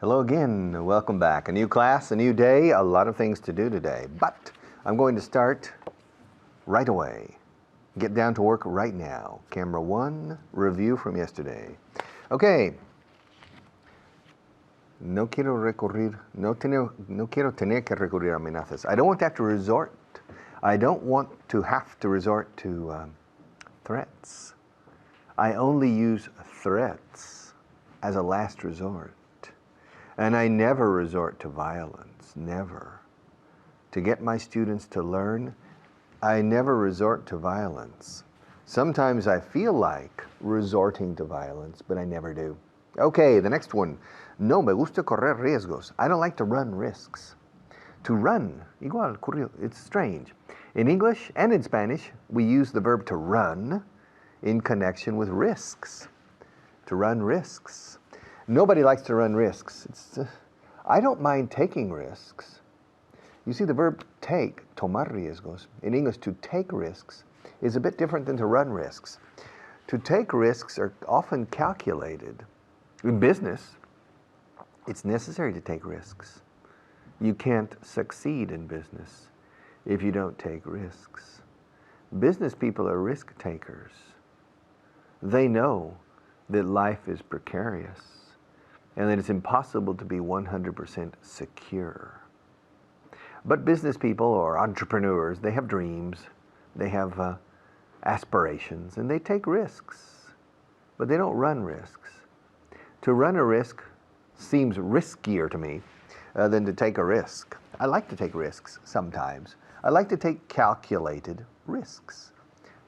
Hello again, welcome back. A new class, a new day, a lot of things to do today. But I'm going to start right away. Get down to work right now. Camera 1, review from yesterday. Okay. No quiero tener que recurrir a amenazas. I don't want to have to resort. I don't want to have to resort to threats. I only use threats as a last resort. And I never resort to violence, never. To get my students to learn, I never resort to violence. Sometimes I feel like resorting to violence, but I never do. Okay, the next one. No me gusta correr riesgos. I don't like to run risks. To run, igual, it's strange. In English and in Spanish, we use the verb to run in connection with risks. To run risks. Nobody likes to run risks. I don't mind taking risks. You see, the verb take, tomar riesgos, in English, to take risks, is a bit different than to run risks. To take risks are often calculated. In business, it's necessary to take risks. You can't succeed in business if you don't take risks. Business people are risk takers. They know that life is precarious and that it's impossible to be 100% secure. But business people or entrepreneurs, they have dreams, they have aspirations, and they take risks, but they don't run risks. To run a risk seems riskier to me than to take a risk. I like to take risks sometimes. I like to take calculated risks.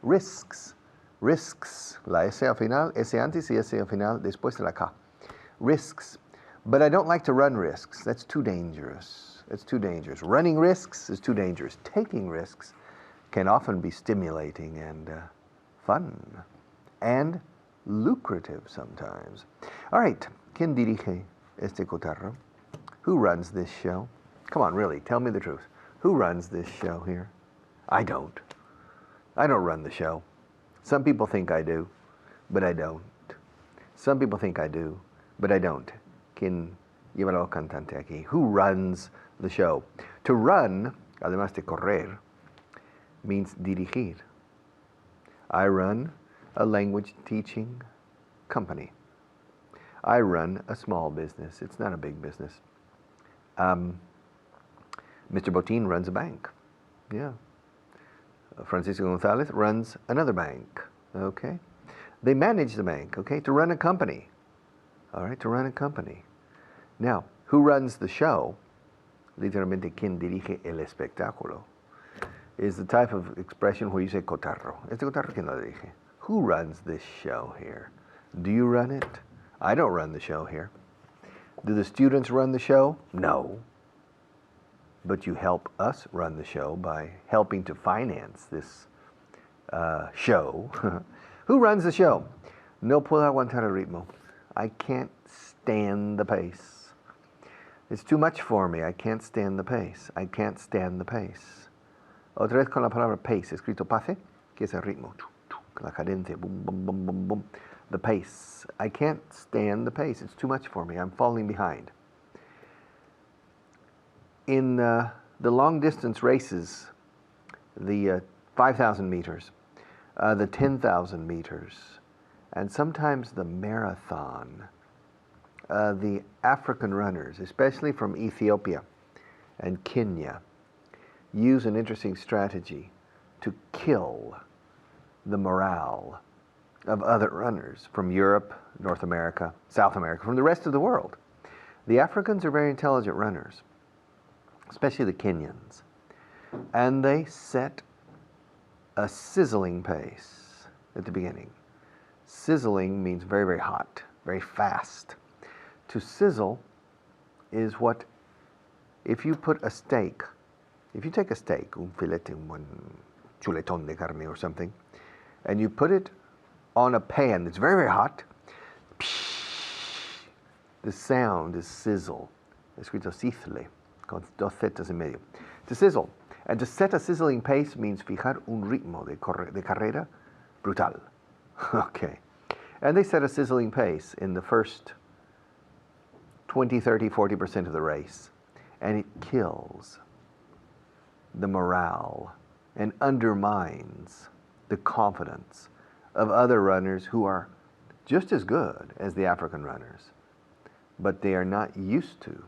Risks. Risks. La S al final, S antes y S al final, después de la K. Risks. But I don't like to run risks. That's too dangerous. It's too dangerous. Running risks is too dangerous. Taking risks can often be stimulating and fun and lucrative sometimes. All right. ¿Quién dirige este cotarro? Who runs this show? Come on, really, tell me the truth. Who runs this show here? I don't. I don't run the show. Some people think I do, but I don't. Some people think I do, but I don't. ¿Quién lleva la cantante aquí? Who runs the show? To run, además de correr, means dirigir. I run a language teaching company. I run a small business. It's not a big business. Mr. Botín runs a bank. Yeah. Francisco Gonzalez runs another bank. Okay. They manage the bank. Okay. To run a company. All right. To run a company. Now, who runs the show? Literalmente, quien dirige el espectáculo, is the type of expression where you say cotarro. Este cotarro, ¿quién lo dirige? Who runs this show here? Do you run it? I don't run the show here. Do the students run the show? No. But you help us run the show by helping to finance this show. Who runs the show? No puedo aguantar el ritmo. I can't stand the pace. It's too much for me. I can't stand the pace. I can't stand the pace. Otra vez con la palabra pace, escrito pace, que es el ritmo. La cadencia, boom, boom, boom, boom, boom. The pace. I can't stand the pace. It's too much for me. I'm falling behind. In the long distance races, the 5,000 meters, the 10,000 meters, and sometimes the marathon, the African runners, especially from Ethiopia and Kenya, use an interesting strategy to kill the morale of other runners from Europe, North America, South America, from the rest of the world. The Africans are very intelligent runners, especially the Kenyans, and they set a sizzling pace at the beginning. Sizzling means very, very hot, very fast. To sizzle is what, if you put a steak, if you take a steak, un filete, un chuletón de carne or something, and you put it on a pan that's very, very hot, the sound is sizzle. Escrito sizzle, con dos zetas en medio. To sizzle. And to set a sizzling pace means fijar un ritmo de carrera brutal. Okay. And they set a sizzling pace in the first 20, 30, 40% of the race. And it kills the morale and undermines the confidence of other runners who are just as good as the African runners, but they are not used to,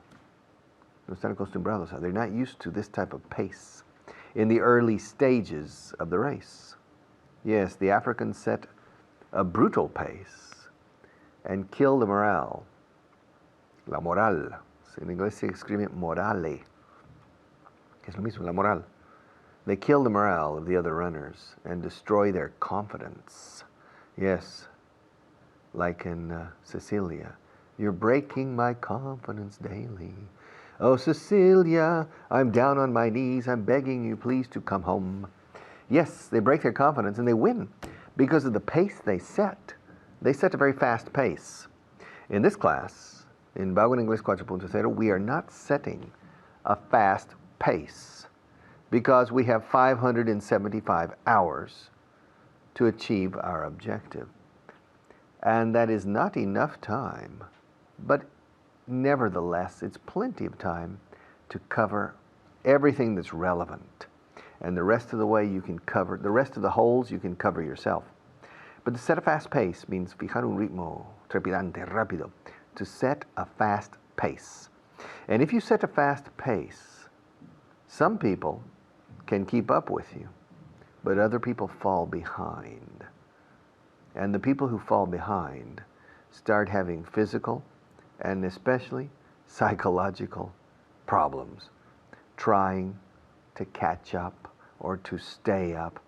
no están acostumbrados a, they're not used to this type of pace in the early stages of the race. Yes, the Africans set a brutal pace and kill the morale. La moral. En inglés se escribe morale. Es lo mismo, la moral. They kill the morale of the other runners and destroy their confidence. Yes, like in Cecilia. You're breaking my confidence daily. Oh, Cecilia, I'm down on my knees. I'm begging you, please, to come home. Yes, they break their confidence and they win because of the pace they set. They set a very fast pace. In this class, in Vaughan Inglés 4.0, we are not setting a fast pace because we have 575 hours to achieve our objective. And that is not enough time, but nevertheless, it's plenty of time to cover everything that's relevant. And the rest of the way you can cover, the rest of the holes you can cover yourself. But to set a fast pace means fijar un ritmo trepidante, rápido, to set a fast pace. And if you set a fast pace, some people can keep up with you, but other people fall behind. And the people who fall behind start having physical and especially psychological problems, trying to catch up or to stay up.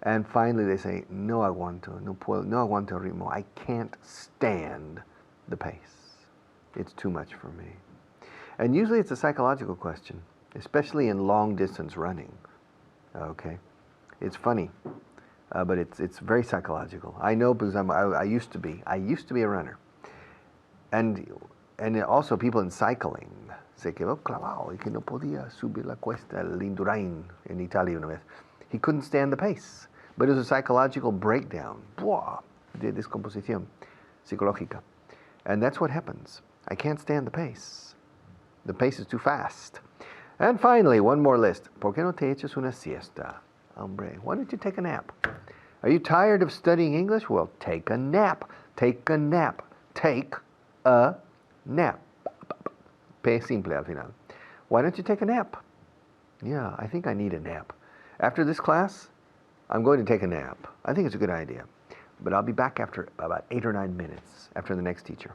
And finally they say, no aguanto, no puedo, no aguanto ritmo. I can't stand the pace. It's too much for me. And usually it's a psychological question, especially in long distance running. Okay, it's funny, but it's very psychological. I know because I used to be a runner, and also people in cycling se quedó clavado y que no podía subir la cuesta el Indurain in Italia una vez. He couldn't stand the pace, but it was a psychological breakdown, de descomposición psicológica, and that's what happens. I can't stand the pace. The pace is too fast. And finally, one more list. ¿Por qué no te echas una siesta? Hombre, why don't you take a nap? Are you tired of studying English? Well, take a nap. Take a nap. Take a nap. P simple al final. Why don't you take a nap? Yeah, I think I need a nap. After this class, I'm going to take a nap. I think it's a good idea. But I'll be back after about 8 or 9 minutes after the next teacher.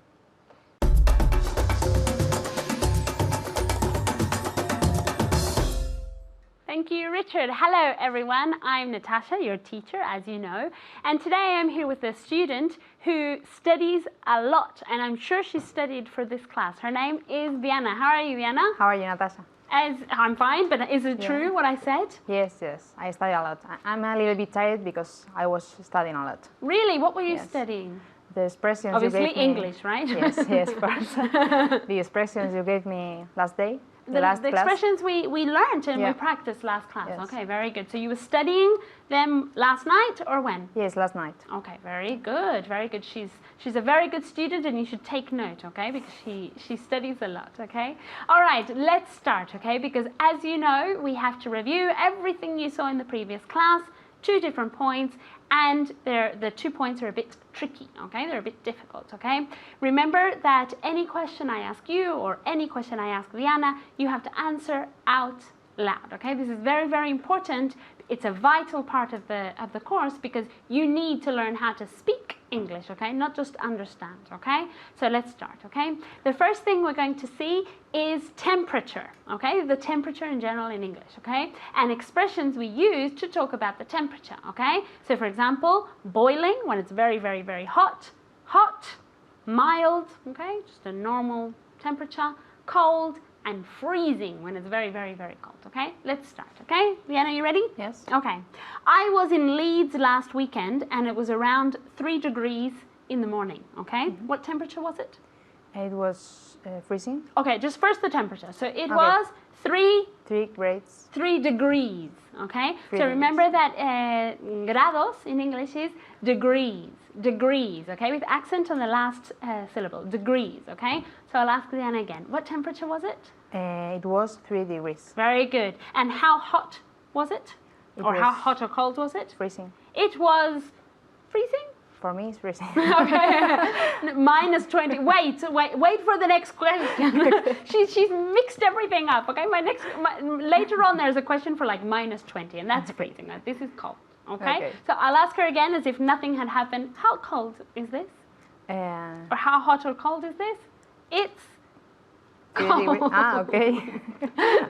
Thank you, Richard. Hello, everyone. I'm Natasha, your teacher, as you know. And today I'm here with a student who studies a lot, and I'm sure she studied for this class. Her name is Viana. How are you, Viana? How are you, Natasha? I'm fine, but is it true what I said? Yes, I study a lot. I'm a little bit tired because I was studying a lot. Really? What were you studying? The expressions Obviously you gave me. English, right? Yes, of course. The expressions you gave me last day. The expressions we learned and we practiced last class. Yes. Okay, very good. So you were studying them last night or when? Yes, last night. Okay, very good, very good. She's a very good student and you should take note, okay, because she studies a lot, okay? All right, let's start, okay, because as you know, we have to review everything you saw in the previous class, 2 different points, and the 2 points are a bit tricky, okay? They're a bit difficult, okay? Remember that any question I ask you or any question I ask Viana, you have to answer out loud, okay? This is very, very important. It's a vital part of the course because you need to learn how to speak English, okay? Not just understand, okay? So let's start, okay? The first thing we're going to see is temperature, okay? The temperature in general in English, okay? And expressions we use to talk about the temperature, okay? So for example, boiling when it's very, very, very hot, hot, mild, okay? Just a normal temperature, cold, and freezing when it's very, very, very cold, okay? Let's start, okay? Viana, you ready? Yes. Okay. I was in Leeds last weekend and it was around 3 degrees in the morning, okay? What temperature was it? It was freezing. Okay, just first the temperature. So it Okay. was 3 3 grades. 3 degrees, okay? 3 So remember that grados in English is degrees, okay? With accent on the last syllable, degrees, okay? So I'll ask Diana again. What temperature was it? It was 3 degrees. Very good. And how hot was it? Or how hot or cold was it? Freezing. It was freezing? For me, it's freezing. Okay. Minus 20. Wait for the next question. she's mixed everything up. Okay. Later on, there's a question for like minus 20, and that's freezing. This is cold. Okay? So I'll ask her again as if nothing had happened. How cold is this? Or how hot or cold is this? It's cold. Okay.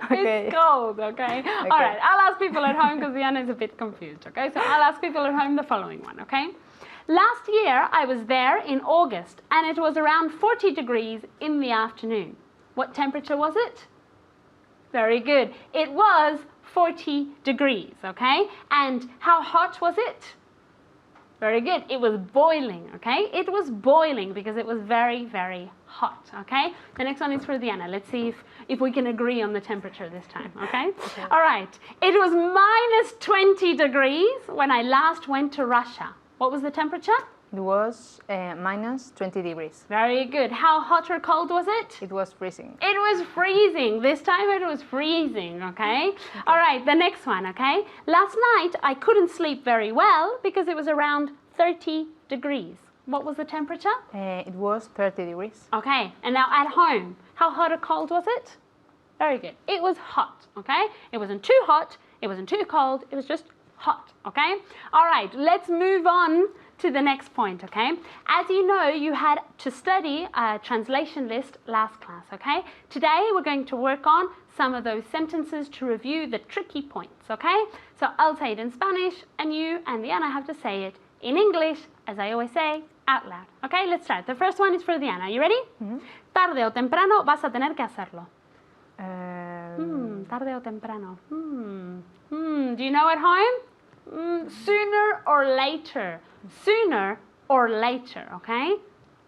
Okay. It's cold, okay? All right, I'll ask people at home because Diana is a bit confused, okay? So I'll ask people at home the following one, okay? Last year, I was there in August, and it was around 40 degrees in the afternoon. What temperature was it? Very good. It was 40 degrees, okay? And how hot was it? Very good. It was boiling, okay? It was boiling because it was very, very hot, okay? The next one is for Diana. Let's see if we can agree on the temperature this time, okay? All right. It was minus 20 degrees when I last went to Russia. What was the temperature? It was minus 20 degrees. Very good. How hot or cold was it? It was freezing. It was freezing. This time it was freezing, okay? All right, the next one, okay? Last night I couldn't sleep very well because it was around 30 degrees. What was the temperature? It was 30 degrees. Okay, and now at home, how hot or cold was it? Very good. It was hot, okay? It wasn't too hot, it wasn't too cold, it was just hot, okay? All right, let's move on to the next point, okay? As you know, you had to study a translation list last class, okay? Today, we're going to work on some of those sentences to review the tricky points, okay? So I'll say it in Spanish, and you and Diana have to say it in English, as I always say, out loud. Okay, let's start. The first one is for Diana. You ready? Tarde o temprano vas a tener que hacerlo. Tarde o temprano. Do you know at home? Sooner or later. Sooner or later, okay?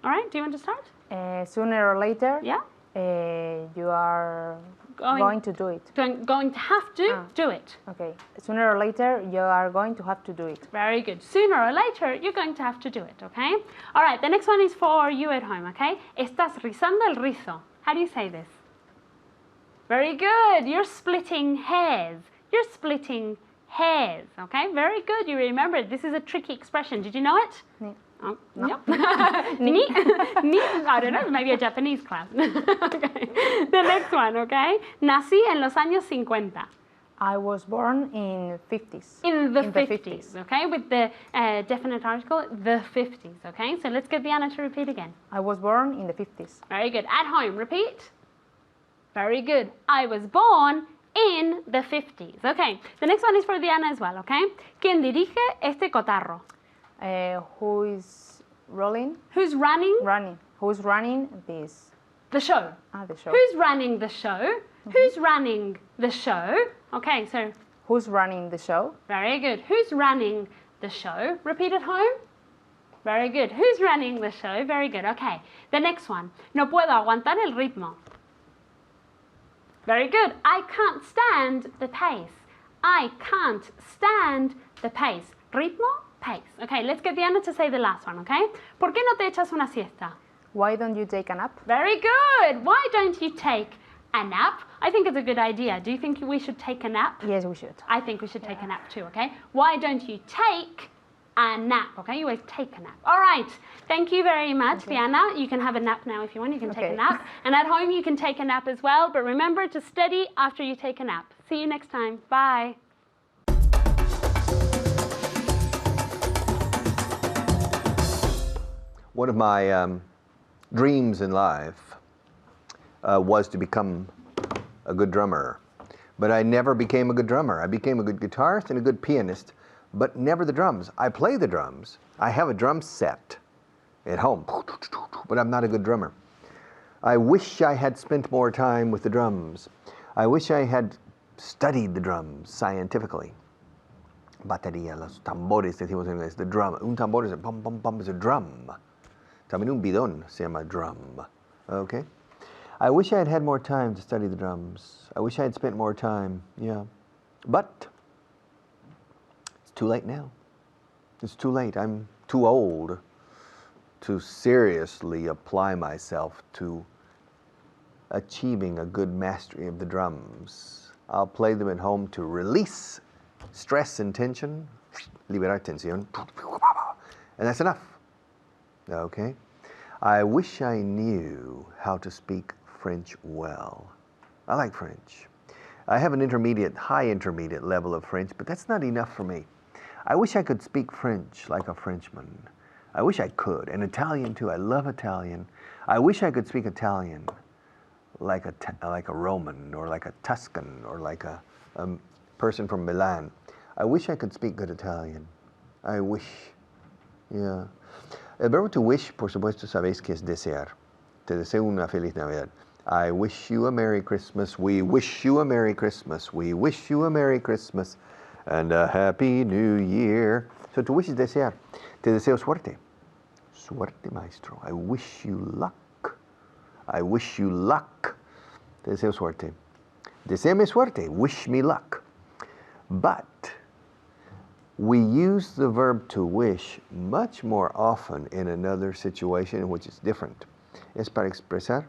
All right, do you want to start? Sooner or later, Yeah? you are going to do it. Going to have to do it. Okay. Sooner or later, you are going to have to do it. Very good. Sooner or later, you're going to have to do it, okay? All right, the next one is for you at home, okay? Estás rizando el rizo. How do you say this? Very good. You're splitting hairs. You're splitting hairs, okay? Very good. You remember it. This is a tricky expression. Did you know it? Oh, no. Ni, I don't know, maybe a Japanese class. Okay. The next one, okay? Nací en los años 50. I was born in 50s. In the 50s, okay? With the definite article, the 50s, okay? So let's get Diana to repeat again. I was born in the 50s. Very good. At home, repeat. Very good. I was born in the 50s. Okay. The next one is for Diana as well, okay? ¿Quién dirige este cotarro? Who is rolling? Who's running? Running. Who's running this? The show. The show. Who's running the show? Who's running the show? Okay, so. Who's running the show? Very good. Who's running the show? Repeat at home. Very good. Who's running the show? Very good. Okay. The next one. No puedo aguantar el ritmo. Very good. I can't stand the pace. I can't stand the pace. Ritmo, pace. Okay, let's get Diana to say the last one, okay? ¿Por qué no te echas una siesta? Why don't you take a nap? Very good. Why don't you take a nap? I think it's a good idea. Do you think we should take a nap? Yes, we should. I think we should take a nap too, okay? Why don't you take a nap, okay? You always take a nap. All right. Thank you very much, Diana. You can have a nap now if you want. You can take a nap. And at home, you can take a nap as well. But remember to study after you take a nap. See you next time. Bye. One of my dreams in life was to become a good drummer. But I never became a good drummer. I became a good guitarist and a good pianist, but never the drums. I play the drums. I have a drum set at home, but I'm not a good drummer. I wish I had spent more time with the drums. I wish I had studied the drums scientifically. Batería, los tambores, decimos en inglés, the drum. Un tambor is a pum, pum, pum, is a drum. También un bidón se llama drum. Okay. I wish I had had more time to study the drums. I wish I had spent more time, yeah. But it's too late now. It's too late. I'm too old to seriously apply myself to achieving a good mastery of the drums. I'll play them at home to release stress and tension, liberar tensión, and that's enough. Okay? I wish I knew how to speak French well. I like French. I have an intermediate, high intermediate level of French, but that's not enough for me. I wish I could speak French like a Frenchman. I wish I could. And Italian too. I love Italian. I wish I could speak Italian like a Roman or like a Tuscan or like a person from Milan. I wish I could speak good Italian. I wish. Yeah. El verbo to wish, por supuesto, sabéis que es desear. Te deseo una feliz Navidad. I wish you a Merry Christmas. We wish you a Merry Christmas. We wish you a Merry Christmas and a Happy New Year. So to wish is desear. Te deseo suerte. Suerte, maestro. I wish you luck. I wish you luck. Te deseo suerte. Deseame suerte. Wish me luck. But we use the verb to wish much more often in another situation in which it's different. Es para expresar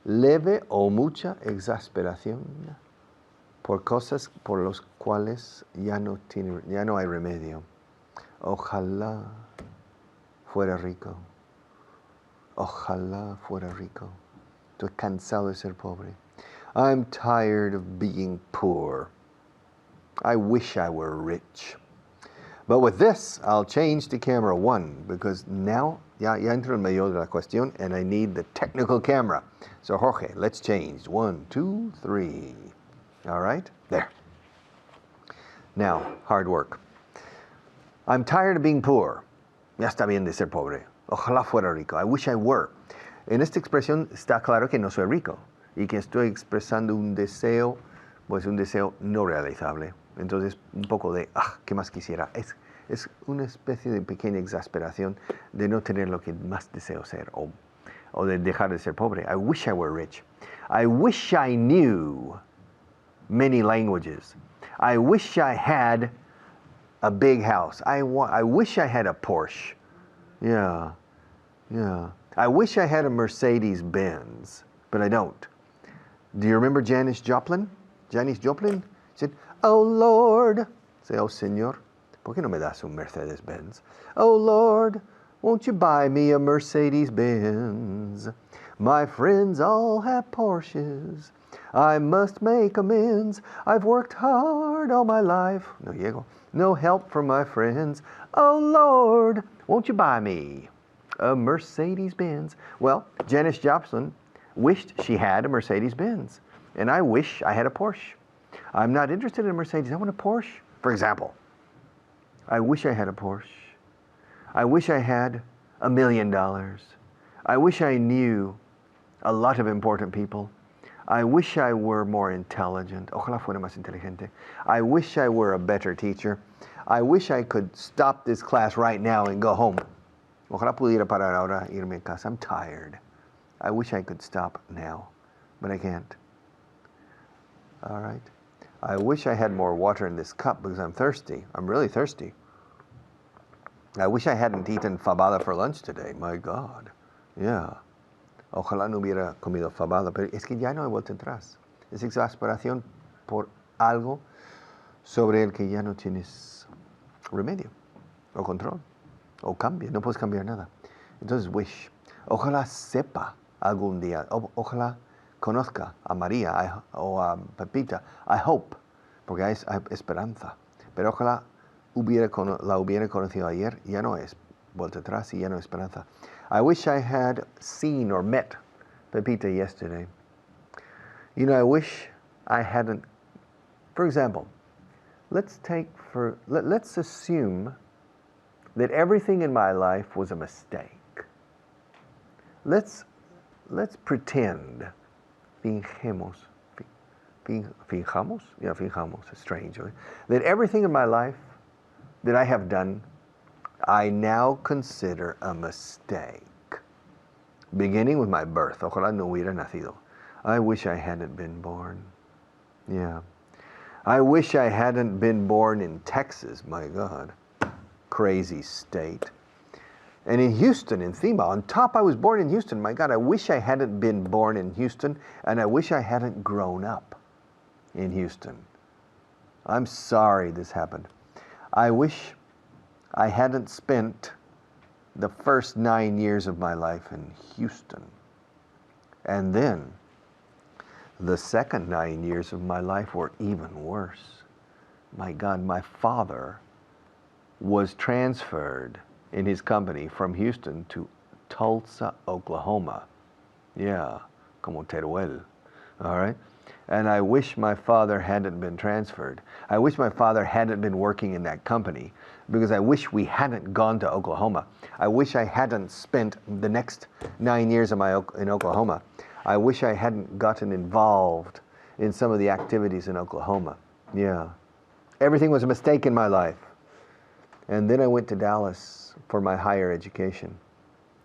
leve o mucha exasperación por cosas por los cuales ya no hay remedio. Ojalá fuera rico. Ojalá fuera rico. Estoy cansado de ser pobre. I'm tired of being poor. I wish I were rich. But with this, I'll change to camera 1 because now ya entro en medio de la cuestión and I need the technical camera. So Jorge, let's change. 1, 2, 3. All right? There. Now, hard work. I'm tired of being poor. Ya está bien de ser pobre. Ojalá fuera rico. I wish I were. En esta expresión está claro que no soy rico y que estoy expresando un deseo, pues un deseo no realizable. Entonces, un poco de, ¿qué más quisiera? Es una especie de pequeña exasperación de no tener lo que más deseo ser o de dejar de ser pobre. I wish I were rich. I wish I knew many languages. I wish I had a big house. I wish I had a Porsche. Yeah. I wish I had a Mercedes Benz, but I don't. Do you remember Janis Joplin? Janis Joplin said, "Oh Lord," say, "Oh Señor, ¿por qué no me das un Mercedes Benz? Oh Lord, won't you buy me a Mercedes Benz? My friends all have Porsches. I must make amends. I've worked hard all my life. No llego. No help from my friends. Oh Lord, won't you buy me a Mercedes Benz?" Well, Janis Joplin wished she had a Mercedes Benz, and I wish I had a Porsche. I'm not interested in a Mercedes. I want a Porsche, for example. I wish I had a Porsche. I wish I had $1 million. I wish I knew a lot of important people. I wish I were more intelligent. Ojalá fuera más inteligente. I wish I were a better teacher. I wish I could stop this class right now and go home. Ojalá pudiera parar ahora, irme a casa. I'm tired. I wish I could stop now, but I can't. All right. I wish I had more water in this cup because I'm thirsty. I'm really thirsty. I wish I hadn't eaten fabada for lunch today. My God. Yeah. Ojalá no hubiera comido fabada, pero es que ya no hay vuelta atrás. Es exasperación por algo sobre el que ya no tienes remedio, o control, o cambio. No puedes cambiar nada. Entonces, wish. Ojalá sepa algún día. Ojalá conozca a María o a Pepita. I hope, porque hay esperanza. Pero ojalá la hubiera conocido ayer. Ya no es vuelta atrás y ya no es esperanza. I wish I had seen or met Pepita yesterday. You know, I wish I hadn't. For example, let's assume that everything in my life was a mistake. Let's pretend, fingamos, yeah, fingamos, it's strange, right? That everything in my life that I have done, I now consider a mistake. beginning with my birth. Ojalá no hubiera nacido. I wish I hadn't been born. Yeah. I wish I hadn't been born in Texas, my God. Crazy state. And in Houston, encima, on top I was born in Houston. My God, I wish I hadn't been born in Houston, and I wish I hadn't grown up in Houston. I'm sorry this happened. I wish I hadn't spent the first 9 years of my life in Houston. And then the second 9 years of my life were even worse. My God, my father was transferred in his company from Houston to Tulsa, Oklahoma. Yeah, como Teruel. All right? And I wish my father hadn't been transferred. I wish my father hadn't been working in that company, because I wish we hadn't gone to Oklahoma. I wish I hadn't spent the next 9 years in Oklahoma. I wish I hadn't gotten involved in some of the activities in Oklahoma. Yeah. Everything was a mistake in my life. And then I went to Dallas for my higher education.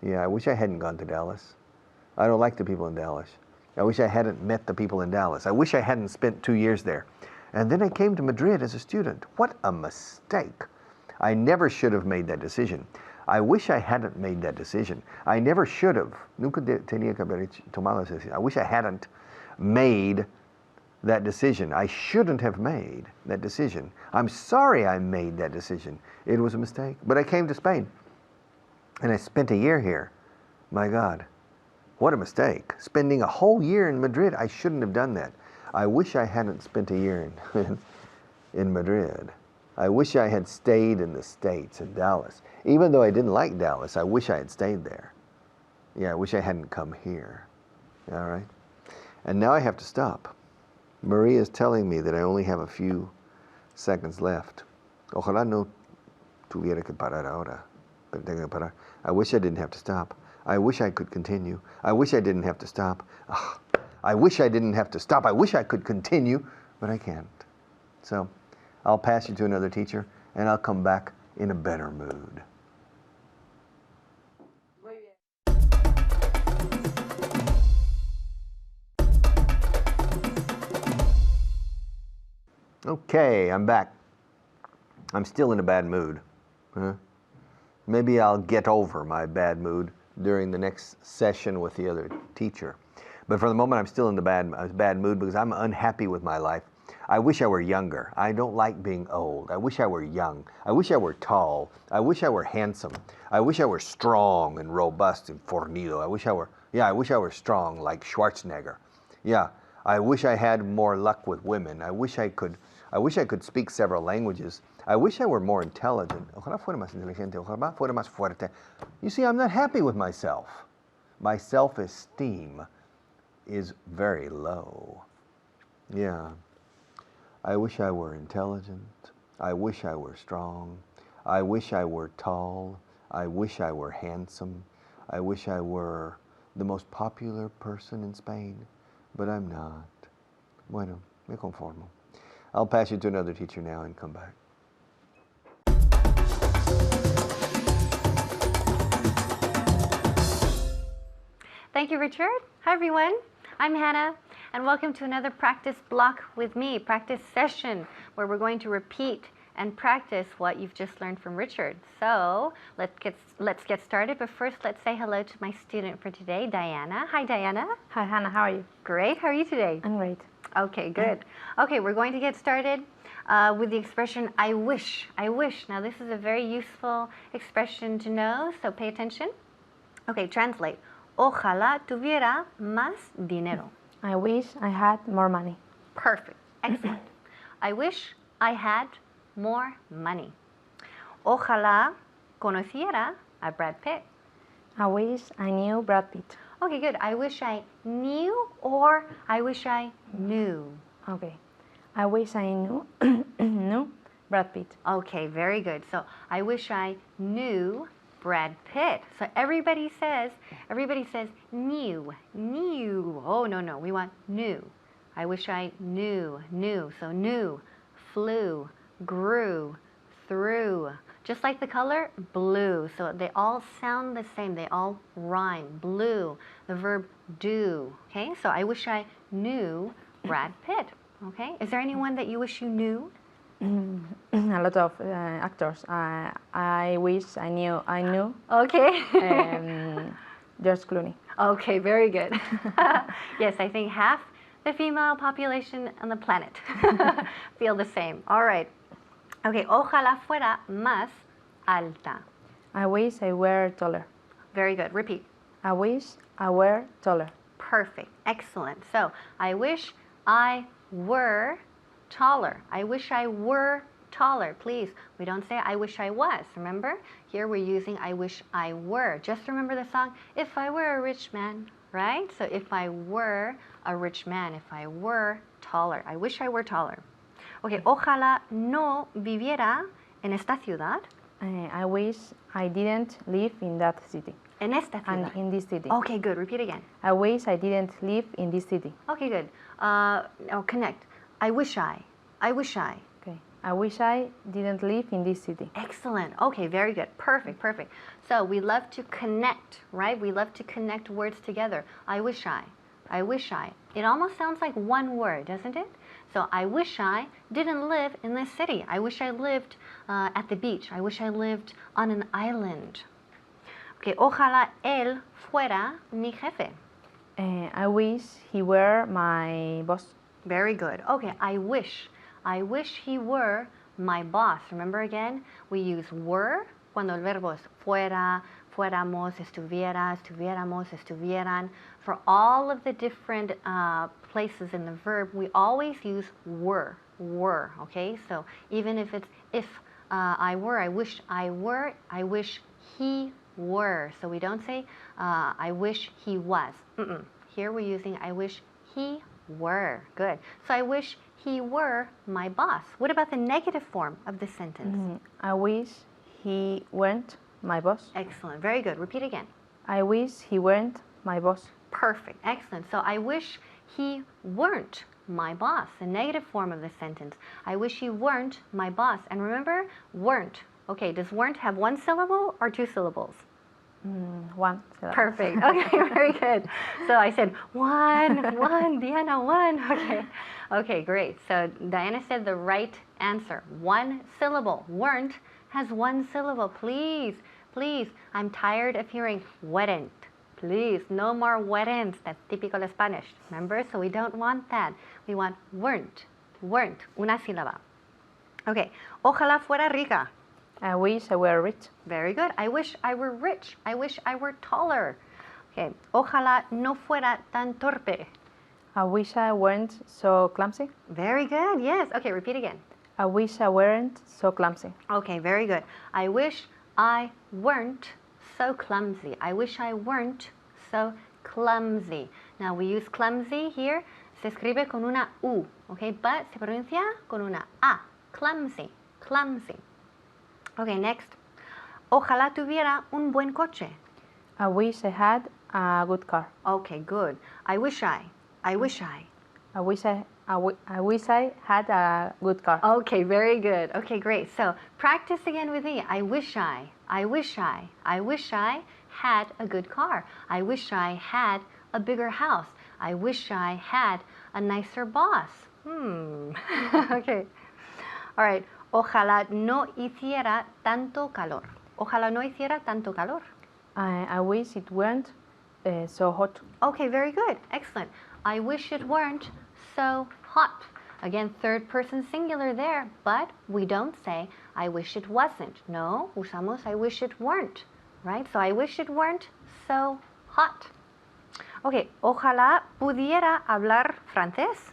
Yeah, I wish I hadn't gone to Dallas. I don't like the people in Dallas. I wish I hadn't met the people in Dallas. I wish I hadn't spent 2 years there. And then I came to Madrid as a student. What a mistake. I never should have made that decision. I wish I hadn't made that decision. I never should have. Nunca tenía que haber tomado esa decisión. I wish I hadn't made that decision. I shouldn't have made that decision. I'm sorry I made that decision. It was a mistake. But I came to Spain, and I spent a year here. My God, what a mistake. Spending a whole year in Madrid, I shouldn't have done that. I wish I hadn't spent a year in Madrid. I wish I had stayed in the States, in Dallas. Even though I didn't like Dallas, I wish I had stayed there. Yeah, I wish I hadn't come here. All right? And now I have to stop. Maria is telling me that I only have a few seconds left. Ojalá no tuviera que parar ahora. Pero tengo que parar. I wish I didn't have to stop. I wish I could continue. I wish I didn't have to stop. Ugh. I wish I didn't have to stop. I wish I could continue, but I can't. So I'll pass you to another teacher, and I'll come back in a better mood. Okay, I'm back. I'm still in a bad mood. Huh? Maybe I'll get over my bad mood during the next session with the other teacher. But for the moment, I'm still in the bad mood because I'm unhappy with my life. I wish I were younger. I don't like being old. I wish I were young. I wish I were tall. I wish I were handsome. I wish I were strong and robust and fornido. I wish I were strong like Schwarzenegger. Yeah, I wish I had more luck with women. I wish I could speak several languages. I wish I were more intelligent. Ojalá fuera más inteligente. Ojalá fuera más fuerte. You see, I'm not happy with myself. My self-esteem is very low. Yeah. I wish I were intelligent. I wish I were strong. I wish I were tall. I wish I were handsome. I wish I were the most popular person in Spain, but I'm not. Bueno, me conformo. I'll pass you to another teacher now and come back. Thank you, Richard. Hi, everyone. I'm Hannah, and welcome to another practice block with me, practice session, where we're going to repeat and practice what you've just learned from Richard. So let's get started, but first let's say hello to my student for today, Diana. Hi, Diana. Hi, Hannah. How are you? Great. How are you today? I'm great. Okay, good. Okay, we're going to get started with the expression, I wish. I wish. Now, this is a very useful expression to know, so pay attention. Okay, translate. Ojalá tuviera más dinero. I wish I had more money. Perfect. Excellent. I wish I had more money. Ojalá conociera a Brad Pitt. I wish I knew Brad Pitt. Okay, good. I wish I knew or I wish I knew. Okay. I wish I knew knew Brad Pitt. Okay, very good. So I wish I knew Brad Pitt. So everybody says knew. Oh, no, we want knew. I wish I knew. So knew, flew, grew, through, Just like the color, blue. So they all sound the same. They all rhyme. Blue, the verb do. Okay, so I wish I knew Brad Pitt. Okay, is there anyone that you wish you knew? A lot of actors. I wish I knew. Okay. George Clooney. Okay, very good. Yes, I think half the female population on the planet feel the same. All right. Okay, ojalá fuera más alta. I wish I were taller. Very good. Repeat. I wish I were taller. Perfect. Excellent. So, I wish I were taller. I wish I were taller. Please, we don't say I wish I was. Remember? Here we're using I wish I were. Just remember the song, If I Were a Rich Man, right? So, if I were a rich man, if I were taller. I wish I were taller. Okay, ojalá no viviera en esta ciudad. I wish I didn't live in that city. En esta ciudad. And in this city. Okay, good. Repeat again. I wish I didn't live in this city. Okay, good. Now connect. I wish I. Okay. I wish I didn't live in this city. Excellent. Okay, very good. Perfect, perfect. So we love to connect, right? We love to connect words together. I wish I. I wish I. It almost sounds like one word, doesn't it? So I wish I didn't live in this city. I wish I lived at the beach. I wish I lived on an island. Okay, ojalá él fuera mi jefe. I wish he were my boss. Very good. Okay, I wish he were my boss. Remember again, we use were cuando el verbo es fuera, fuéramos, estuviera, estuviéramos, estuvieran. For all of the different places in the verb, we always use were, okay? So even if it's if I were, I wish I were, I wish he were. So we don't say I wish he was. Here we're using I wish he were. Good. So I wish he were my boss. What about the negative form of the sentence? I wish he weren't my boss. Excellent. Very good. Repeat again. I wish he weren't my boss. Perfect. Excellent. So I wish he weren't my boss. The negative form of the sentence. I wish he weren't my boss. And remember, weren't. Okay, does weren't have one syllable or two syllables? One. Perfect. Okay, very good. So I said one, Diana, one. Okay, great. So Diana said the right answer. One syllable. Weren't has one syllable. Please, I'm tired of hearing weren't. Please, no more weren't. That's typical Spanish. Remember? So we don't want that. We want weren't. Una sílaba. Okay. Ojalá fuera rica. I wish I were rich. Very good. I wish I were rich. I wish I were taller. Okay. Ojalá no fuera tan torpe. I wish I weren't so clumsy. Very good. Yes. Okay, repeat again. I wish I weren't so clumsy. Okay, very good. I wish I weren't so clumsy. I wish I weren't so clumsy. Now we use clumsy here. Se escribe con una U, okay? But se pronuncia con una A. Clumsy. Okay, next. Ojalá tuviera un buen coche. I wish I had a good car. Okay, good. I wish I wish I had a good car. Okay, very good. Okay, great. So practice again with me. I wish I had a good car. I wish I had a bigger house. I wish I had a nicer boss. Okay. All right. Ojalá no hiciera tanto calor. Ojalá no hiciera tanto calor. I wish it weren't so hot. Okay, very good. Excellent. I wish it weren't so hot. Again, third person singular there, but we don't say I wish it wasn't. No, usamos I wish it weren't, right? So I wish it weren't so hot. Okay, ojalá pudiera hablar francés.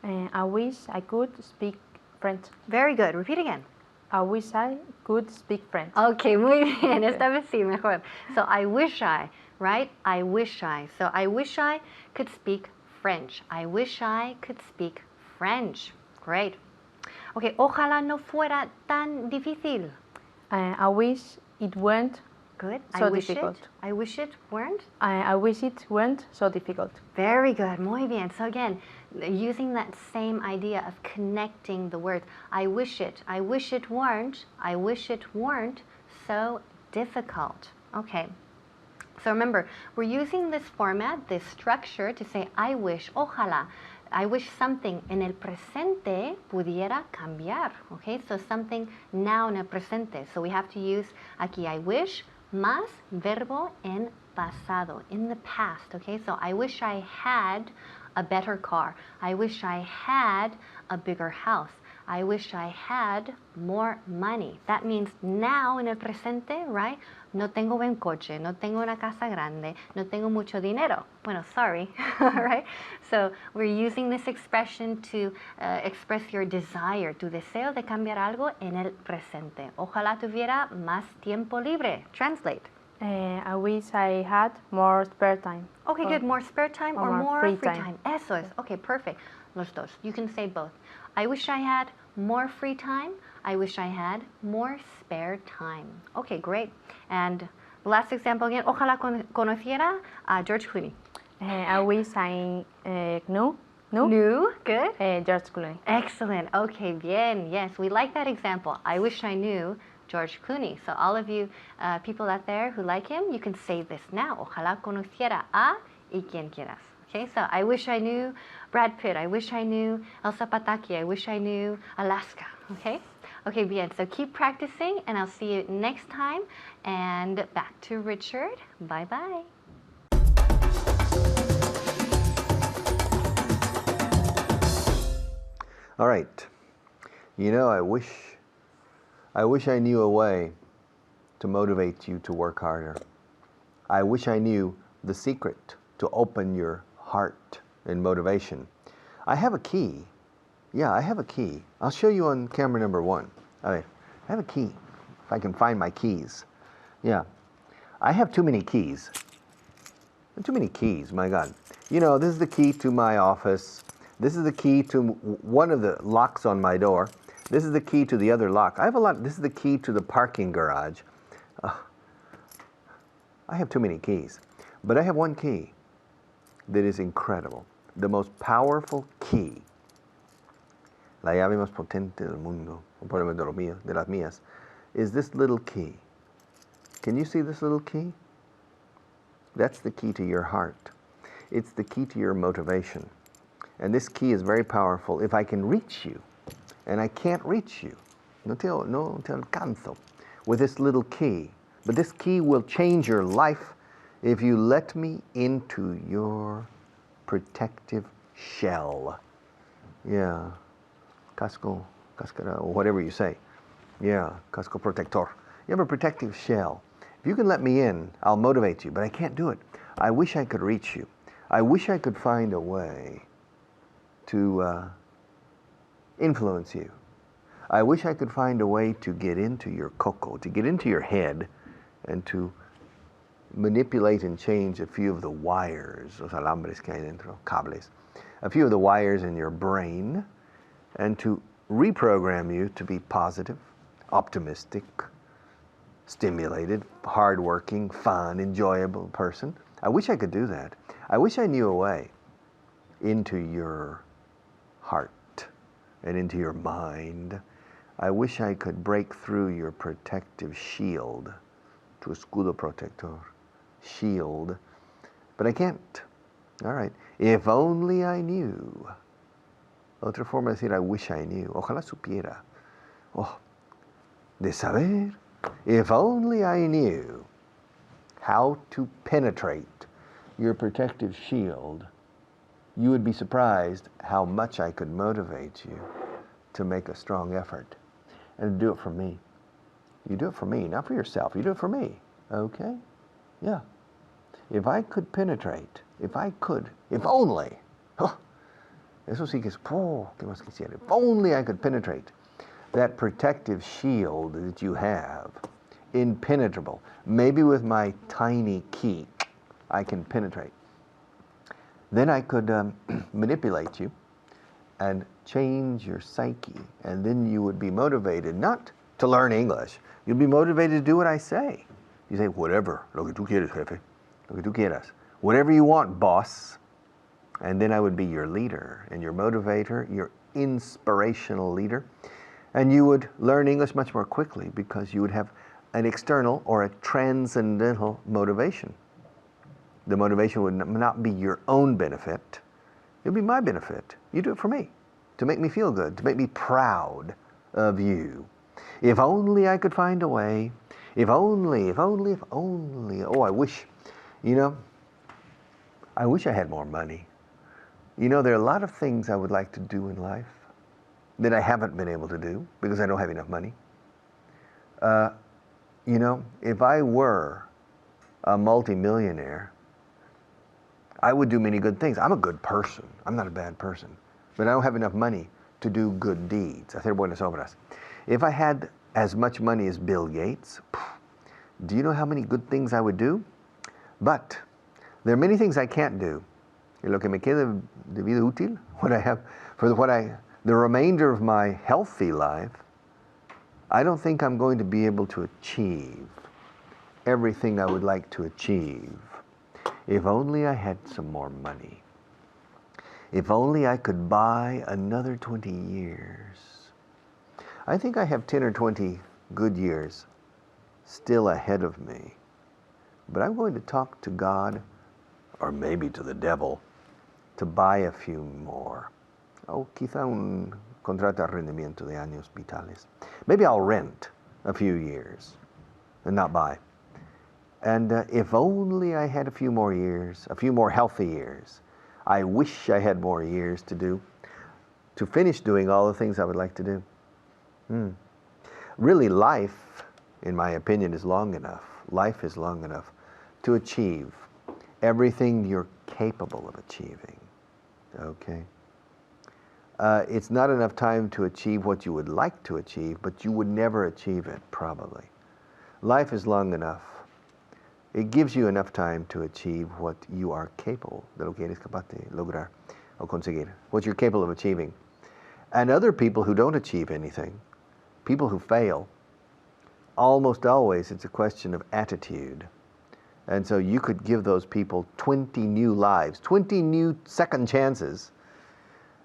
I wish I could speak French. Very good. Repeat again. I wish I could speak French. Okay, muy bien. Esta vez sí, mejor. So I wish I, right? I wish I. So I wish I could speak French. I wish I could speak French. Great. Okay, ojalá no fuera tan difícil. I wish it weren't good. So difficult. I wish it weren't. I wish it weren't so difficult. Very good. Muy bien. So again, using that same idea of connecting the words. I wish it weren't, I wish it weren't so difficult. Okay. So remember, we're using this format, this structure to say I wish, ojalá. I wish something en el presente pudiera cambiar. Okay, so something now en el presente. So we have to use aquí I wish más verbo en pasado, in the past. Okay, so I wish I had a better car. I wish I had a bigger house. I wish I had more money. That means now en el presente, right? No tengo buen coche, no tengo una casa grande, no tengo mucho dinero. Bueno, sorry, right? So we're using this expression to express your desire, tu deseo de cambiar algo en el presente. Ojalá tuviera más tiempo libre. Translate. I wish I had more spare time. Okay, good. More spare time or more free free time. time. Eso es. Okay, perfect. Los dos. You can say both. I wish I had more free time. I wish I had more spare time. Okay, great. And the last example again. Ojalá conociera a George Clooney. I wish I knew Good. George Clooney. Excellent. Okay, bien. Yes, we like that example. I wish I knew George Clooney. So all of you people out there who like him, you can say this now. Ojalá conociera a y quien quieras. Okay, so I wish I knew Brad Pitt. I wish I knew Elsa Pataki. I wish I knew Alaska. Okay? Okay, bien. So keep practicing, and I'll see you next time. And back to Richard. Bye-bye. All right. You know, I wish I knew a way to motivate you to work harder. I wish I knew the secret to open your heart and motivation. I have a key. Yeah, I have a key. I'll show you on camera number 1. I have a key, if I can find my keys. Yeah, I have too many keys. Too many keys, my God. You know, this is the key to my office. This is the key to one of the locks on my door. This is the key to the other lock. I have a lot. This is the key to the parking garage. I have too many keys. But I have one key that is incredible. The most powerful key. La llave más potente del mundo, de las mías, is this little key. Can you see this little key? That's the key to your heart. It's the key to your motivation. And this key is very powerful. If I can reach you, and I can't reach you, no te alcanzo, with this little key. But this key will change your life if you let me into your protective shell. Yeah, casco, cascara, or whatever you say. Yeah, casco protector. You have a protective shell. If you can let me in, I'll motivate you, but I can't do it. I wish I could reach you. I wish I could find a way to influence you. I wish I could find a way to get into your coco, to get into your head, and to manipulate and change a few of the wires, los alambres que hay dentro, cables, a few of the wires in your brain, and to reprogram you to be positive, optimistic, stimulated, hardworking, fun, enjoyable person. I wish I could do that. I wish I knew a way into your heart and into your mind. I wish I could break through your protective shield, tu escudo protector, shield, but I can't. All right. If only I knew. Otra forma de decir I wish I knew. Ojalá supiera. Oh, de saber. If only I knew how to penetrate your protective shield, you would be surprised how much I could motivate you to make a strong effort and to do it for me. You do it for me, not for yourself. You do it for me. Okay? Yeah. If I could penetrate, if only, oh, eso sí que es, oh, ¿qué más quisiera? If only I could penetrate that protective shield that you have, impenetrable. Maybe with my tiny key, I can penetrate. Then I could manipulate you and change your psyche, and then you would be motivated not to learn English. You'd be motivated to do what I say. You say, whatever, lo que tú quieres, jefe, lo que tú quieras. Whatever you want, boss. And then I would be your leader and your motivator, your inspirational leader. And you would learn English much more quickly because you would have an external or a transcendental motivation. The motivation would not be your own benefit. It would be my benefit. You do it for me, to make me feel good, to make me proud of you. If only I could find a way. If only, if only, if only. Oh, I wish, I wish I had more money. There are a lot of things I would like to do in life that I haven't been able to do because I don't have enough money. If I were a multimillionaire, I would do many good things. I'm a good person. I'm not a bad person. But I don't have enough money to do good deeds. Hacer buenas obras. If I had as much money as Bill Gates, do you know how many good things I would do? But there are many things I can't do. Lo que me queda de vida útil, what I have, the remainder of my healthy life, I don't think I'm going to be able to achieve everything I would like to achieve. If only I had some more money. If only I could buy another 20 years. I think I have 10 or 20 good years still ahead of me. But I'm going to talk to God, or maybe to the devil, to buy a few more. Oh, quizá un contrato de arrendamiento de años vitales. Maybe I'll rent a few years and not buy. And if only I had a few more years, a few more healthy years. I wish I had more years to finish doing all the things I would like to do. Really, life, in my opinion, is long enough. Life is long enough to achieve everything you're capable of achieving. Okay? It's not enough time to achieve what you would like to achieve, but you would never achieve it, probably. Life is long enough. It gives you enough time to achieve what you are capable, de lo que eres capaz de lograr o conseguir, what you're capable of achieving. And other people who don't achieve anything, people who fail, almost always it's a question of attitude. And so you could give those people 20 new lives, 20 new second chances,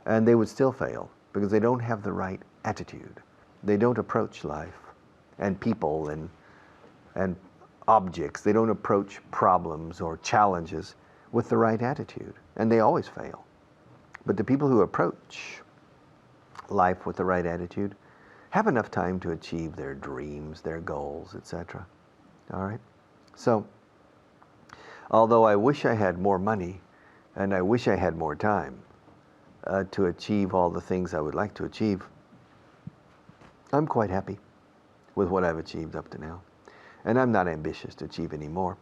and they would still fail because they don't have the right attitude. They don't approach life and people and objects. They don't approach problems or challenges with the right attitude, and they always fail. But the people who approach life with the right attitude have enough time to achieve their dreams, their goals, etc. All right? So, although I wish I had more money and I wish I had more time to achieve all the things I would like to achieve, I'm quite happy with what I've achieved up to now. And I'm not ambitious to achieve any more.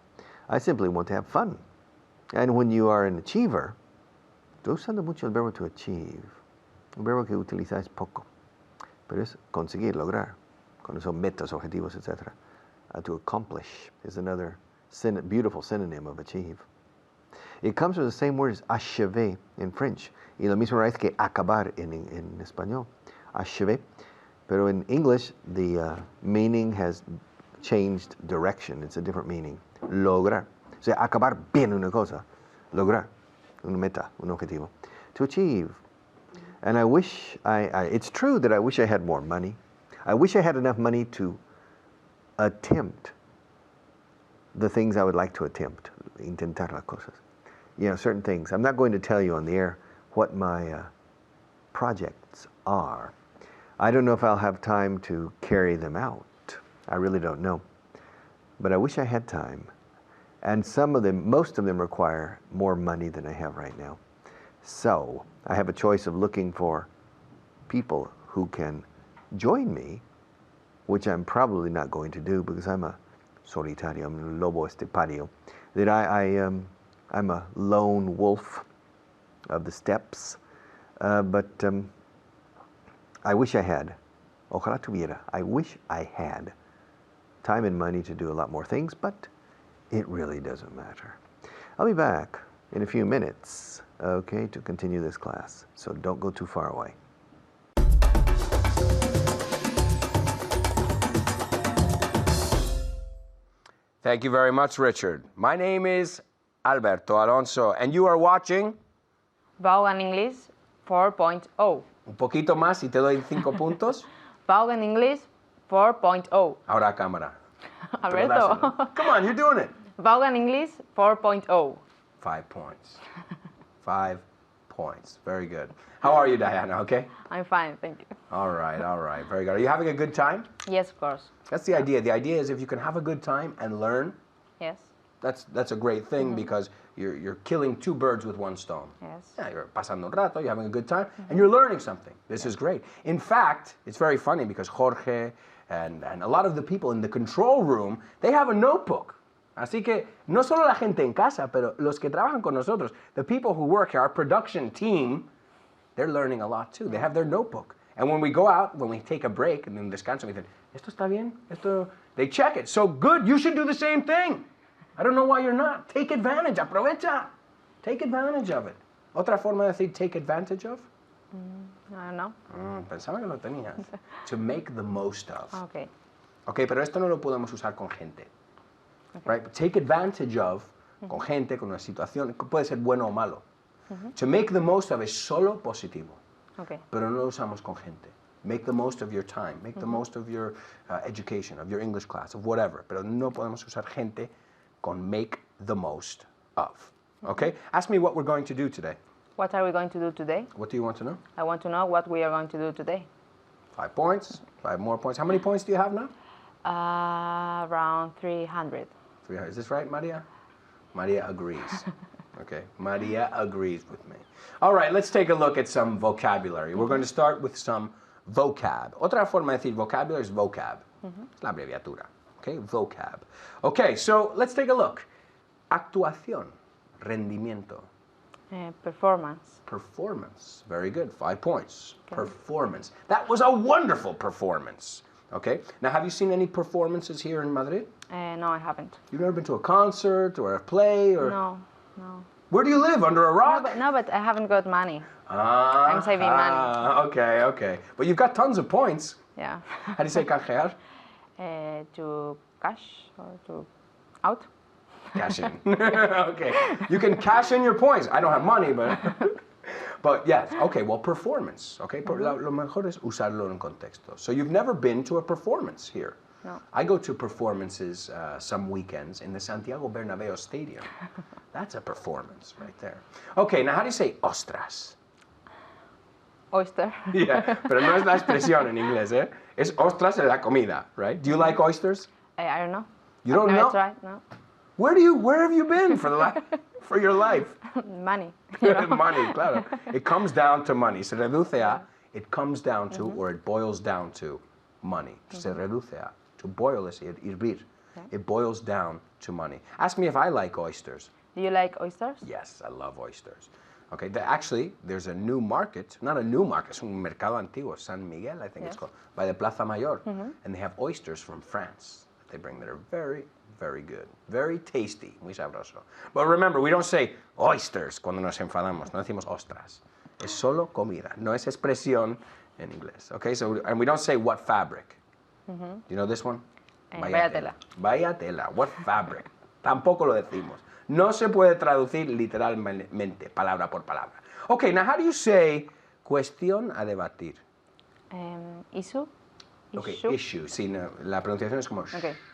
I simply want to have fun. And when you are an achiever, estoy usando mucho el verbo to achieve. Un verbo que utiliza es poco. Pero es conseguir, lograr. Cuando son metas, objetivos, etc. To accomplish is another beautiful synonym of achieve. It comes from the same word as achever in French. Y la misma raíz que acabar en español. Achever. Pero in English, the meaning has changed direction. It's a different meaning. Lograr. O sea, acabar bien una cosa. Lograr. Una meta, un objetivo. To achieve. And I wish, it's true that I wish I had more money. I wish I had enough money to attempt the things I would like to attempt. Intentar las cosas. Certain things. I'm not going to tell you on the air what my projects are. I don't know if I'll have time to carry them out. I really don't know. But I wish I had time. And most of them require more money than I have right now. So I have a choice of looking for people who can join me, which I'm probably not going to do because I'm a solitario, I'm un lobo estepario, that I'm a lone wolf of the steppes. But I wish I had. Ojalá tuviera. I wish I had time and money to do a lot more things, but it really doesn't matter. I'll be back in a few minutes, okay, to continue this class. So don't go too far away. Thank you very much, Richard. My name is Alberto Alonso, and you are watching Vaughan English 4.0. Un poquito más y te doy 5 puntos. Vaughan English 4.0. Ahora a cámara. Alberto. Dáselo. Come on, you're doing it. Vaughan English 4.0. 5 points. 5 points. Very good. How are you, Diana? Okay? I'm fine, thank you. All right. Very good. Are you having a good time? Yes, of course. That's the idea. The idea is if you can have a good time and learn, Yes, that's a great thing because you're killing 2 birds with 1 stone. yes. Yeah, you're pasando un rato, you're having a good time, and you're learning something. This is great. In fact, it's very funny because Jorge and a lot of the people in the control room, they have a notebook. Así que no solo la gente en casa, pero los que trabajan con nosotros, the people who work here, our production team, they're learning a lot too. They have their notebook. And when we go out, when we take a break and then descanso, we think, ¿esto está bien? They check it. So good, you should do the same thing. I don't know why you're not. Take advantage, aprovecha. Take advantage of it. Otra forma de decir take advantage of? I don't know. Pensaba que lo tenías. To make the most of. Okay. Ok, pero esto no lo podemos usar con gente. Right? But take advantage of, con gente, con una situación, puede ser bueno o malo. To make the most of es solo positivo, Okay. pero no lo usamos con gente. Make the most of your time, make the most of your education, of your English class, of whatever. Pero no podemos usar gente con make the most of. Okay? Ask me what we're going to do today. What are we going to do today? What do you want to know? I want to know what we are going to do today. 5 points, 5 more points. How many points do you have now? Around 300. 300. Is this right, Maria? Maria agrees. Okay, Maria agrees with me. All right, let's take a look at some vocabulary. We're going to start with some vocab. Otra forma de decir vocabulary is vocab. Es la abreviatura. Okay, vocab. Okay, so let's take a look. Actuación, rendimiento. Performance. Performance. Very good. 5 points. Performance. That was a wonderful performance. Okay. Now, have you seen any performances here in Madrid? No, I haven't. You've never been to a concert or a play or? No. Where do you live? Under a rock? No, but I haven't got money. I'm saving money. Okay. But you've got tons of points. Yeah. How do you say canjear? To cash or to out? Cash in. Okay. You can cash in your points. I don't have money, but... But yes, okay, well, performance, okay? Lo mejor es usarlo en contexto. So you've never been to a performance here. No. I go to performances some weekends in the Santiago Bernabéu Stadium. That's a performance right there. Okay, now how do you say ostras? Oyster. Yeah, pero no es la expresión en inglés, ¿eh? Es ostras en la comida, right? Do you like oysters? I don't know. You don't I've know? never tried, no. Where have you been for your life? Money. Money, claro. It comes down to money. Se reduce a, it comes down to, or it boils down to money. Se reduce a. To boil is hervir. It boils down to money. Ask me if I like oysters. Do you like oysters? Yes, I love oysters. Okay, actually, there's a new market, not a new market, es un mercado antiguo, San Miguel, I think it's called, by the Plaza Mayor. And they have oysters from France that they bring that are very, very good. Very tasty, muy sabroso. But remember, we don't say oysters cuando nos enfadamos, no decimos ostras. Es solo comida, no es expresión en inglés. Okay, so, and we don't say what fabric. Do you know this one? Vaya tela. Vaya tela, what fabric. Tampoco lo decimos. No se puede traducir literalmente, palabra por palabra. Okay, now how do you say cuestión a debatir? Issue? Okay, issue. Sí, no, la pronunciación es como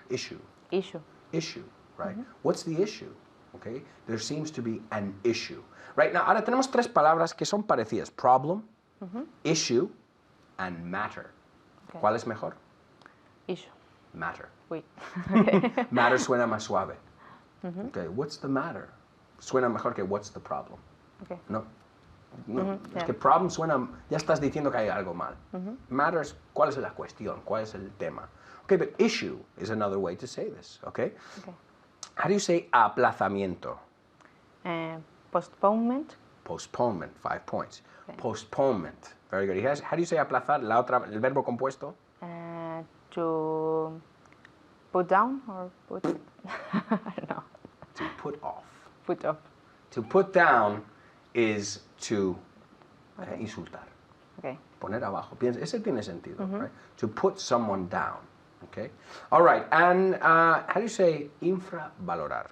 issue. Issue, right? What's the issue? Okay, there seems to be an issue. Right, now ahora tenemos 3 palabras que son parecidas. Problem, issue, and matter. Okay. ¿Cuál es mejor? Issue. Matter. Oui. Matter suena más suave. Okay, what's the matter? Suena mejor que what's the problem. Okay. No. Es que problem suena, ya estás diciendo que hay algo mal. Matters, ¿cuál es la cuestión? ¿Cuál es el tema? Okay, but issue is another way to say this, okay? How do you say aplazamiento? Postponement. Postponement, 5 points. Okay. Postponement, very good. How do you say aplazar? El verbo compuesto? To put down or put... I don't know. To put off. Put off. To put down is to insultar. Okay. Poner abajo. Ese tiene sentido, right? To put someone down. Okay. All right. And how do you say infravalorar?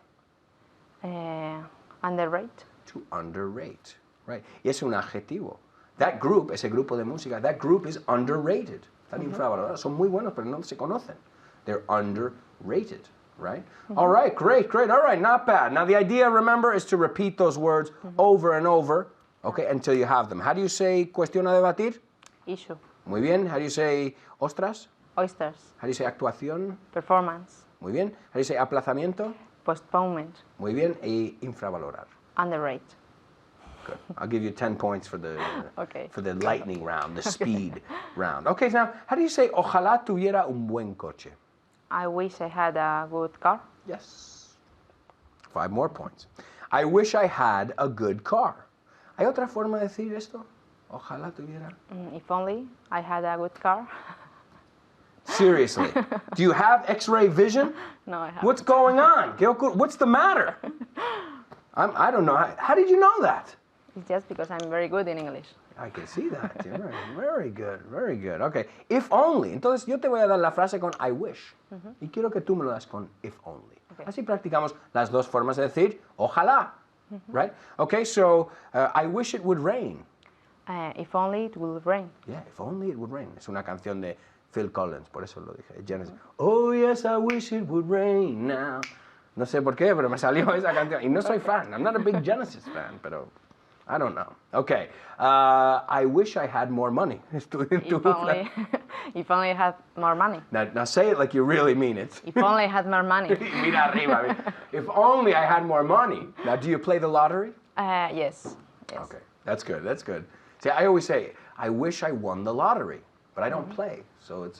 Underrate. To underrate. right? Y es un adjetivo. That group, ese grupo de música, that group is underrated. Están infravalorados. Son muy buenos, pero no se conocen. They're underrated, right? All right, great. All right, not bad. Now the idea, remember, is to repeat those words over and over, okay, until you have them. How do you say cuestión a debatir? Issue. Muy bien. How do you say ostras? Oysters. How do you say actuación? Performance. Muy bien. How do you say aplazamiento? Postponement. Muy bien. Y infravalorar. Underrate. Good. I'll give you 10 points for the Okay. for the lightning round, the speed round. Okay, now how do you say ojalá tuviera un buen coche? I wish I had a good car. Yes. 5 more points. I wish I had a good car. ¿Hay otra forma de decir esto? Ojalá tuviera. If only I had a good car. Seriously. Do you have X-ray vision? No, I haven't. What's going on? What's the matter? I don't know. How did you know that? It's just because I'm very good in English. I can see that. You're very good, very good. Okay, if only. Entonces yo te voy a dar la frase con I wish. Y quiero que tú me lo das con if only. Okay. Así practicamos las dos formas de decir ojalá. Right? Okay, so I wish it would rain. If only it will rain. Yeah, if only it would rain. Es una canción de Phil Collins, por eso lo dije. Genesis. Oh yes, I wish it would rain now. No sé por qué, pero me salió esa canción. Y no soy fan. I'm not a big Genesis fan, pero I don't know. Okay. I wish I had more money. If only, if only I had more money. Now say it like you really mean it. If only I had more money. Mira arriba. If only I had more money. Now, do you play the lottery? Yes. Okay, that's good. That's good. See, I always say, I wish I won the lottery, but I don't play. So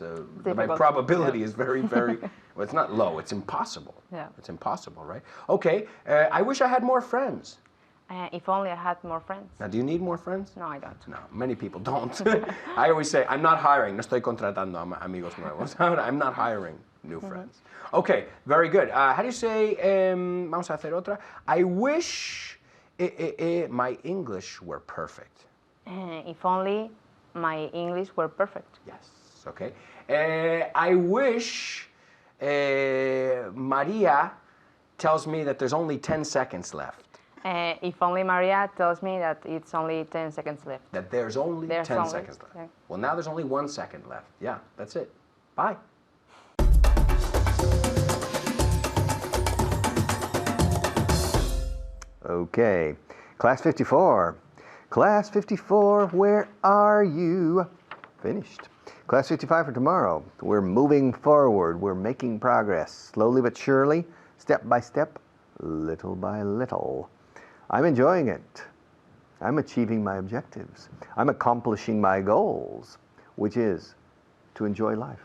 my Difficult. probability is very, very, well, it's not low, it's impossible. Yeah. It's impossible, right? Okay, I wish I had more friends. If only I had more friends. Now, do you need more friends? No, I don't. No, many people don't. I always say, I'm not hiring. No estoy contratando amigos nuevos. I'm not hiring new friends. Okay, very good. How do you say, vamos a hacer otra. I wish my English were perfect. If only my English were perfect. Yes, okay. I wish Maria tells me that there's only 10 seconds left. If only Maria tells me that it's only 10 seconds left. That there's only 10 seconds left. yeah. Well, now there's only 1 second left. Yeah, that's it. Bye. Okay, class 54. Class 54, where are you? Finished. Class 55 for tomorrow. We're moving forward. We're making progress, slowly but surely, step by step, little by little. I'm enjoying it. I'm achieving my objectives. I'm accomplishing my goals, which is to enjoy life.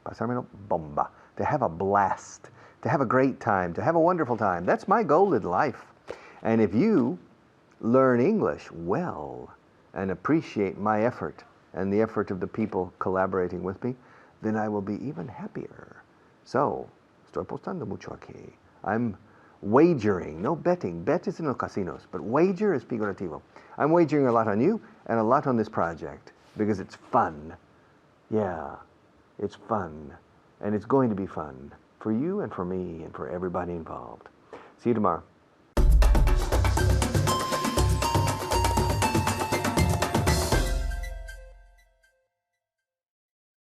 Pasármelo bomba. To have a blast. To have a great time. To have a wonderful time. That's my goal in life. And if you learn English well and appreciate my effort and the effort of the people collaborating with me, then I will be even happier. So, estoy apostando mucho aquí. I'm wagering, no betting. Bet is in los casinos, but wager is figurativo. I'm wagering a lot on you and a lot on this project because it's fun. Yeah, it's fun. And it's going to be fun for you and for me and for everybody involved. See you tomorrow.